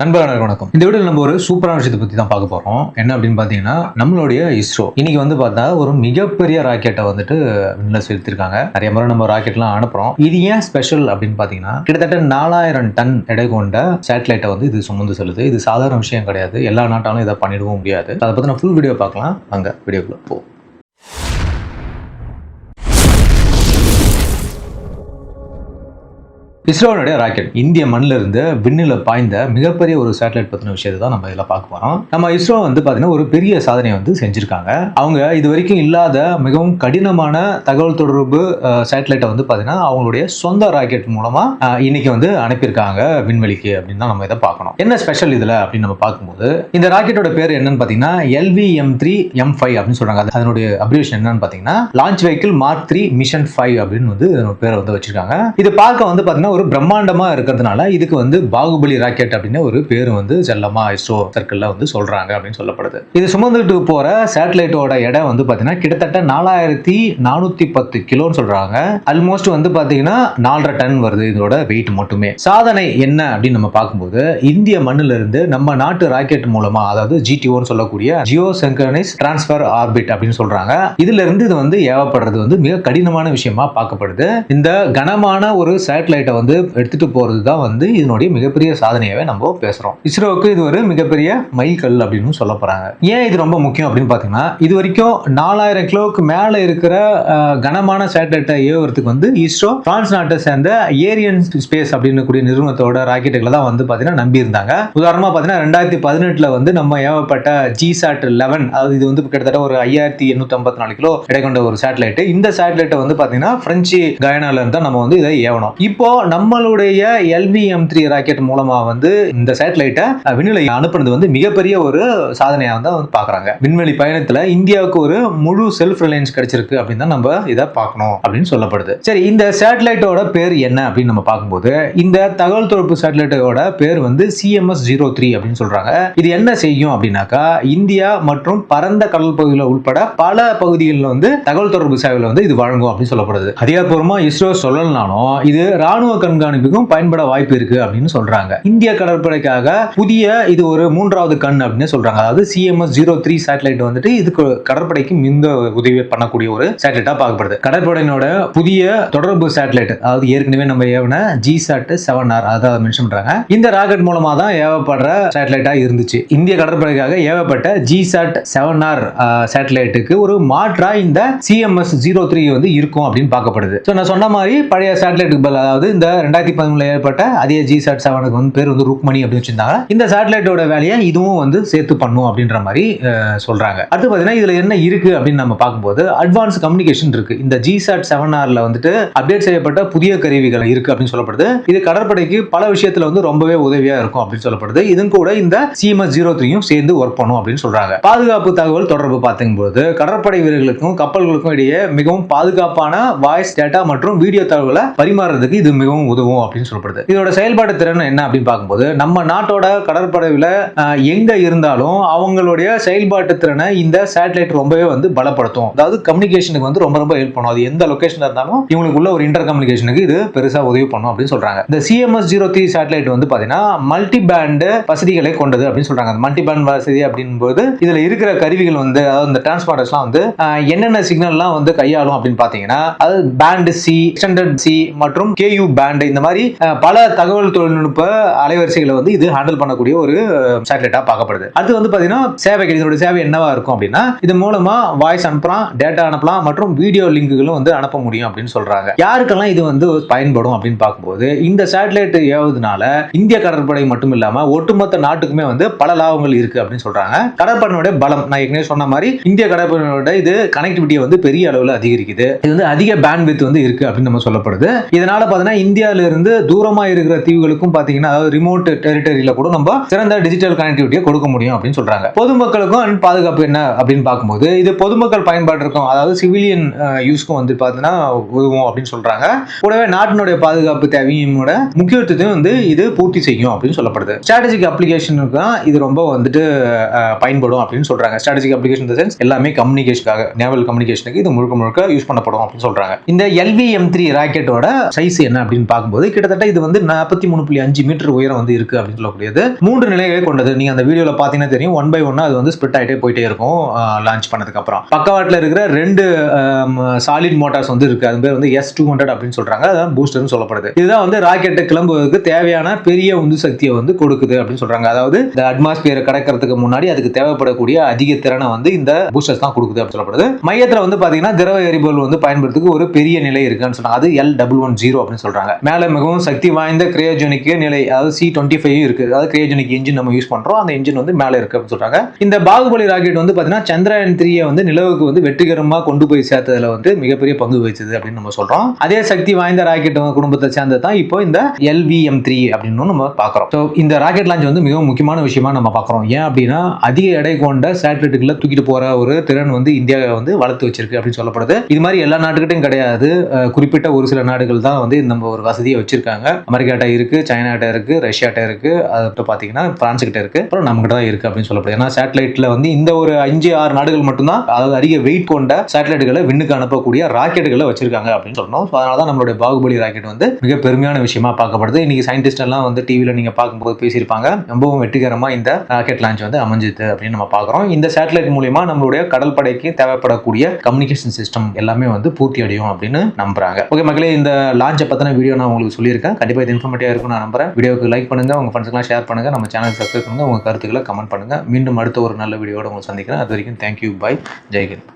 நண்பர்களுக்கு வணக்கம். இந்த வீடியோல நம்ம ஒரு சூப்பரான விஷயத்தை பத்தி தான் பார்க்க போறோம். என்ன அப்படின்னு பாத்தீங்கன்னா, நம்மளுடைய இஸ்ரோ இன்னைக்கு பார்த்தா ஒரு மிகப்பெரிய ராக்கெட்டை விண்ணில் செலுத்திருக்காங்க. நிறைய முறை நம்ம ராக்கெட்லாம் அனுப்புறோம். இது ஏன் ஸ்பெஷல் அப்படின்னு பாத்தீங்கன்னா, கிட்டத்தட்ட 4000 டன் எடை கொண்ட சேட்டலைட்டை இது சுமந்து செல்லுது. இது சாதாரண விஷயம் கிடையாது. எல்லா நாட்டாலும் இதை பண்ணிடவும் முடியாது. அதை பத்தி நான் ஃபுல் வீடியோ பார்க்கலாம். அங்க வீடியோக்குள்ள போ. இஸ்ரோனுடைய ராக்கெட் இந்திய மண்ணில் இருந்து விண்ணில் பாய்ந்த மிகப்பெரிய ஒரு சேட்டலைட் பற்றின விஷயத்தை தான் நம்ம இதில் பார்க்க போகிறோம். நம்ம இஸ்ரோ பார்த்தீங்கன்னா ஒரு பெரிய சாதனையை செஞ்சுருக்காங்க. அவங்க இது வரைக்கும் இல்லாத மிகவும் கடினமான தகவல் தொடர்பு சேட்டலைட்டை பார்த்தீங்கன்னா அவங்களுடைய சொந்த ராக்கெட் மூலமாக இன்னைக்கு அனுப்பியிருக்காங்க விண்வெளிக்கு அப்படின்னு தான் நம்ம இதை பார்க்கணும். என்ன ஸ்பெஷல் இதில் அப்படின்னு நம்ம பார்க்கும்போது, இந்த ராக்கெட்டோட பேர் என்னன்னு பார்த்தீங்கன்னா LVM3M5 அப்படின்னு சொல்றாங்க. அதனுடைய அப்ரிவேஷன் என்னன்னு பார்த்தீங்கன்னா லான்ச் வெஹிக்கிள் மார்க் 3 மிஷன் 5 அப்படின்னு பேரை வச்சிருக்காங்க. இது பார்க்க பார்த்தீங்கன்னா ஒரு பிரம்மாண்டமா இருக்கிறதுனால இதுக்கு பாகுபலி ராக்கெட் அப்படின்னு ஒரு பேரு செல்லமா இஸ்ரோ சர்க்கிள்ல சொல்றாங்க அப்படின்னு சொல்லப்படுது. இது சுமந்துட்டு போற சேட்டலைட்டோட எடை பாத்தீங்கன்னா கிட்டத்தட்ட 4410 கிலோன்னு சொல்றாங்க. ஆல்மோஸ்ட் பாத்தீங்கன்னா 4.5 டன் வருது இதோட வெயிட் மட்டுமே. சாதனை என்ன அப்படின்னு நம்ம பார்க்கும்போது, இந்திய மண்ணில இருந்து நம்ம நாட்டு ராக்கெட் மூலமா, அதாவது GTO சொல்லக்கூடிய ஜியோ சிங்க்ரனைஸ் டிரான்ஸ்ஃபர் ஆர்பிட் அப்படின்னு சொல்றாங்க. இதுல இருந்து இது ஏவப்படுறது மிக கடினமான விஷயமா பார்க்கப்படுது. இந்த கனமான ஒரு சேட்டலைட்டை எடுத்துட்டு போறது தான் இதனுடைய மிகப்பெரிய சாதனையாவே நம்ம பேசுறோம். இஸ்ரோவுக்கு இது ஒரு மிகப்பெரிய மைல்கல் அப்படின்னு சொல்ல போறாங்க. ஏன் இது ரொம்ப முக்கியம் அப்படின்னு பாத்தீங்கன்னா, இது வரைக்கும் 4000 கிலோவுக்கு மேல இருக்கிற கனமான சேட்டலைட்டை ஏவுறதுக்கு இஸ்ரோ பிரான்ஸ் நாட்டை சேர்ந்த ஏரியன் ஸ்பேஸ் அப்படின்னு கூடிய நிறுவனத்தோட ராக்கெட்டுகளை தான் பாத்தீங்கன்னா நம்பி இருந்தாங்க. உதாரணமா பாத்தீங்கன்னா 2018 நம்ம ஏவப்பட்ட GSAT-11, அதாவது இது கிட்டத்தட்ட ஒரு 5854 கிலோ எடை கொண்ட ஒரு சேட்டலைட். இந்த சேட்டலைட்டை பாத்தீங்கன்னா பிரெஞ்சு கயானால இருந்தா நம்ம இதை ஏவணும். இப்போ நம்மளுடைய LVM3 ராக்கெட் மூலமா இந்த சேட்டலைட்டை விண்வெளி அனுப்புறது மிகப்பெரிய ஒரு சாதனையா பாக்குறாங்க. விண்வெளி பயணத்துல இந்தியாவுக்கு ஒரு முழு செல்ஃப் ரிலையன்ஸ் கிடைச்சிருக்கு அப்படின்னு தான் நம்ம இதை பார்க்கணும் அப்படின்னு சொல்லப்படுது. சரி, இந்த சேட்டலைட்டோட பேர் என்ன அப்படின்னு நம்ம பார்க்கும்போது, இந்த தகவல் தொடர்பு சேட்டலைட்டோட பேர் CMS-03 அப்படின்னு சொல்றாங்க. இது என்ன செய்யும் அப்படின்னாக்கா, இந்தியா மற்றும் பரந்த கடல் பகுதியில் உட்பட பல பகுதிகளில் தகவல் தொடர்பு சேவையில் இது வழங்கும் அப்படின்னு சொல்லப்படுது. அதிகாரப்பூர்வமா இஸ்ரோ சொல்லலனாலும் இது ராணுவ கண்காணிப்புக்கும் பயன்பட வாய்ப்பு இருக்கு அப்படின்னு சொல்றாங்க. இந்திய கடற்படைக்காக புதிய இது ஒரு 3வது கண் அப்படின்னு சொல்றாங்க. அதாவது CMS-03 சேட்டலைட் இதுக்கு கடற்படைக்கு இந்த உதவி பண்ணக்கூடிய ஒரு சேட்டலைட்டா பார்க்கப்படுது. கடற்படையினோட புதிய தொடர்பு சேட்டலைட், அதாவது ஏற்கனவே நம்ம ஏவன GSAT-7R அதை மென்ஷன் பண்றாங்க. இந்த ராக்கெட் மூலமா தான் ஏவப்படுற சேட்டலைட்டா இருந்துச்சு. இந்திய கடற்படைக்காக ஏவப்பட்ட GSAT-7R சேட்டலைட்டுக்கு ஒரு மாற்றா இந்த CMS-03 இருக்கும் அப்படின்னு பார்க்கப்படுது. நான் சொன்ன மாதிரி பழைய சேட்டலைட்டுக்கு பதில், அதாவது இந்த 2013 ஏற்பட்ட அதே GSAT-7 பேர் ருக்மணி அப்படின்னு வச்சிருந்தாங்க. இந்த சேட்டலைட்டோட வேலையை இதுவும் சேர்த்து பண்ணும் அப்படின்ற மாதிரி சொல்றாங்க. அடுத்து பாத்தீங்கன்னா இதுல என்ன இருக்கு அப்படின்னு நம்ம பார்க்கும்போது, அட்வான்ஸ் கம்யூனிகேஷன் இருக்கு. இந்த GSAT-7Rல அப்டேட் செய்யப்பட்ட புதிய கருவிகள் இருக்கு அப்படின்னு சொல்லப்படுது. இது கடற்படைக்கு பல விஷயத்துல ரொம்பவே உதவியா இருக்கும் அப்படின்னு சொல்லப்படுது. இதுவும் கூட இந்த CMS-03 சேர்ந்து ஒர்க் பண்ணும் அப்படின்னு சொல்றாங்க. பாதுகாப்பு தகவல் தொடர்பு பார்க்கும்போது, கடற்படை வீரர்களுக்கும் கப்பல்களுக்கும் இடையே மிகவும் பாதுகாப்பான வாய்ஸ், டேட்டா மற்றும் வீடியோ தகவலை பரிமாறுறதுக்கு இது மிகவும் உதவும் அப்படின்னு சொல்லப்படுது. இதோட செயல்பாட்டு திறன் என்ன அப்படின்னு பார்க்கும்போது, நம்ம நாட்டோட கடற்படையில எங்க இருந்தாலும் அவங்களுடைய செயல்பாட்டு திறனை இந்த சேட்டலைட் ரொம்பவே பலப்படுத்தும். அதாவது கம்யூனிகேஷனுக்கு ரொம்ப ரொம்ப ஹெல்ப் பண்ணும். அது எந்த லொகேஷன்ல இருந்தாலும் இவங்களுக்குள்ள ஒரு இன்டர் கம்யூனிகேஷனுக்கு இது பெருசா உதவி பண்ணும் அப்படின்னு சொல்றாங்க. இந்த CMS-03 சேட்டலைட் பாத்தீங்கன்னா மல்டி பேண்ட் வசதிகளை கொண்டது அப்படின்னு சொல்றாங்க. மல்டி பேண்ட் வசதி அப்படின்போது இதுல இருக்கிற கருவிகள் அதாவது இந்த டிரான்ஸ்பாண்டர்ஸ்லாம் என்னென்ன சிக்னல்லாம் கையாளும் அப்படின்னு பாத்தீங்கன்னா, அது பேண்ட் C, எக்ஸ்டெண்டட் C மற்றும் KU பேண்ட், இந்த மாதிரி பல தகவல் தொழில்நுட்ப அலைவரிசைகளை இது ஹேண்டில் பண்ணக்கூடிய ஒரு சேட்டலைட்டா பார்க்கப்படுது. அடுத்து பாத்தீங்கன்னா சேவைகள், இதோட சேவை என்னவா இருக்கும் அப்படின்னா, இது மூலமா வாய்ஸ் அனுப்பலாம், டேட்டா அனுப்பலாம் மற்றும் வீடியோ லிங்குகளும் அனுப்ப முடியும் அப்படின்னு சொல்றாங்க. யாருக்கெல்லாம் இது பயன்படும் அப்படின்னு பார்க்கும்போது, இந்த சேட்டலைட் ஏவுவதனால இந்திய கடற்படை மட்டும் இல்லாம ஒட்டுமொத்த நாட்டுக்குமே பல லாபங்கள் இருக்கு அப்படின்னு சொல்றாங்க. கடற்படையினுடைய பலம், நான் ஏற்கனவே சொன்ன மாதிரி இந்திய கடற்படையோட இது கனெக்டிவிட்டியை பெரிய அளவில் அதிகரிக்குது. இது அதிக பேண்ட்வித் இருக்கு அப்படின்னு நம்ம சொல்லப்படுது. இதனால பாத்தீங்கன்னா இந்தியாவில இருந்து தூரமா இருக்கிற தீவுகளுக்கும் பாத்தீங்கன்னா, அதாவது ரிமோட் டெரிட்டரியில கூட நம்ம சிறந்த டிஜிட்டல் கனெக்டிவிட்டியை கொடுக்க முடியும் அப்படின்னு சொல்றாங்க. பொதுமக்களுக்கும் பாதுகாப்பு என்ன அப்படின்னு பார்க்கும்போது, இது பொதுமக்கள் பயன்பாடு இருக்கும், அதாவது சிவிலியன் யூஸ்க்கும் பாத்தீங்கன்னா உதவும் அப்படின்னு சொல்றாங்க. கூடவே நாட்டினுடைய பாதுகாப்பு தேவையோட முக்கியத்துவத்தையும் இது பூர்த்தி செய்யும் அப்படின்னு சொல்லப்படுது. ஸ்ட்ராட்டஜிக் அப்ளிகேஷனுக்கு தான் இது ரொம்ப பயன்படும் அப்படின்னு சொல்றாங்க. ஸ்ட்ராட்டஜிக் அப்ளிகேஷன் சென்ஸ் எல்லாமே கம்யூனிகேஷனுக்காக, நேவல் கம்யூனிகேஷனுக்கு இது முழுக்க முழுக்க யூஸ் பண்ணப்படும் அப்படின்னு சொல்றாங்க. இந்த LVM3 ராக்கெட்டோட சைஸ் என்ன அப்படின்னு அப்படின்னு பார்க்கும்போது கிட்டத்தட்ட இது வந்து 43.5 மீட்டர் உயரம் வந்து இருக்கு அப்படின்னு சொல்லக்கூடியது. 3 நிலைகளை கொண்டது. நீங்க அந்த வீடியோல பாத்தீங்கன்னா தெரியும், ஒன் பை ஒன்னா அது வந்து ஸ்பிளிட் ஆயிட்டே போயிட்டே இருக்கும் லான்ச் பண்ணதுக்கு அப்புறம். பக்கவாட்டுல இருக்கிற 2 சாலிட் மோட்டார்ஸ் வந்து இருக்கு. அது பேர் வந்து S200 அப்படின்னு சொல்றாங்க. அதான் பூஸ்டர்னு சொல்லப்படுது. இதுதான் வந்து ராக்கெட் கிளம்புவதற்கு தேவையான பெரிய உந்து சக்தியை வந்து கொடுக்குது அப்படின்னு சொல்றாங்க. அதாவது இந்த அட்மாஸ்பியரை கடக்கிறதுக்கு முன்னாடி அதுக்கு தேவைப்படக்கூடிய அதிக திறனை வந்து இந்த பூஸ்டர்ஸ் தான் கொடுக்குது அப்படின்னு சொல்லப்படுது. மையத்துல வந்து பாத்தீங்கன்னா திரவ எரிபொருள் வந்து பயன்படுத்துறதுக்கு ஒரு பெரிய நிலை இருக்குன்னு சொன்னாங்க. அது L110 அப்படின்னு சொல்றாங்க. மேல மிகவும் சக்தி வாய்ந்த கிரையோஜெனிக் நிலை, அதாவது C25 இருக்கு. அதாவது கிரையோஜெனிக் இன்ஜின் நம்ம யூஸ் பண்றோம். அந்த இன்ஜின் வந்து மேல இருக்கு அப்படின்னு சொல்றாங்க. இந்த பாகுபலி ராக்கெட் வந்து பாத்தீங்கன்னா சந்திரயான் 3 வந்து நிலவுக்கு வந்து வெற்றிகரமா கொண்டு போய் சேர்த்ததுல வந்து மிகப்பெரிய பங்கு வகிச்சது அப்படின்னு நம்ம சொல்றோம். அதே சக்தி வாய்ந்த ராக்கெட் குடும்பத்தை சேர்ந்தது தான் இப்போ இந்த LVM3 அப்படின்னு நம்ம பாக்குறோம். ஸோ இந்த ராக்கெட் லான்ச் வந்து மிகவும் முக்கியமான விஷயமா நம்ம பாக்குறோம். ஏன் அப்படின்னா அதிக எடை கொண்ட சேட்டலைட்டுகளை தூக்கிட்டு போற ஒரு திறன் வந்து இந்தியா வந்து வளர்த்து வச்சிருக்கு அப்படின்னு சொல்லப்படுது. இது மாதிரி எல்லா நாட்டுக்கிட்டையும் கிடையாது. குறிப்பிட்ட ஒரு சில நாடுகள் தான் வந்து நம்ம ஒரு வசதியை வச்சிருக்காங்க. அமெரிக்காட்ட இருக்கு, சைனாட்ட இருக்கு, ரஷ்யாட்ட இருக்கு, அது பாத்தீங்கன்னா பிரான்ஸ் கிட்ட இருக்கு, அப்புறம் நம்ம கிட்ட தான் இருக்கு அப்படின்னு சொல்லப்படுது. ஏன்னா சேட்டலைட்ல வந்து இந்த ஒரு 5-6 நாடுகள் மட்டும்தான் அதாவது அதிக வெயிட் கொண்ட சேட்டலைட்டுகளை விண்ணுக்கு அனுப்பக்கூடிய ராக்கெட்டுகளை வச்சிருக்காங்க அப்படின்னு சொல்லணும். அதனாலதான் நம்மளுடைய பாகுபலி ராக்கெட் வந்து மிக பெருமையான விஷயமா பார்க்கப்படுது. இன்னைக்கு சயின்டிஸ்ட் எல்லாம் வந்து டிவில நீங்க பார்க்கும்போது பேசியிருப்பாங்க, ரொம்பவும் வெற்றிகரமா இந்த ராக்கெட் லான்ச் வந்து அமைஞ்சிது அப்படின்னு நம்ம பார்க்கிறோம். இந்த சேட்டலைட் மூலமா நம்மளுடைய கடல் படைக்கு தேவைப்படக்கூடிய கம்யூனிகேஷன் சிஸ்டம் எல்லாமே வந்து பூர்த்தி அடையும் அப்படின்னு நம்புறாங்க. ஓகே மக்களே, இந்த லான்ச்சை பத்தின வீடியோ நான் உங்களுக்கு சொல்லியிருக்கேன். கண்டிப்பா இது இன்ஃபர்மேட்டிவா இருக்கும் நான் நம்புறேன். வீடியோக்கு லைக் பண்ணுங்க, உங்க ஃப்ரெண்ட்ஸ்க்குலாம் ஷேர் பண்ணுங்க, நம்ம சேனலுக்கு சப்ஸ்கிரைப் பண்ணுங்க, உங்க கருத்துக்களை கமெண்ட் பண்ணுங்க. மீண்டும் அடுத்த ஒரு நல்ல வீடியோட உங்களை சந்திக்கிறேன். அது வரைக்கும் தேங்க்யூ, பை, ஜெய்ஹிந்த்.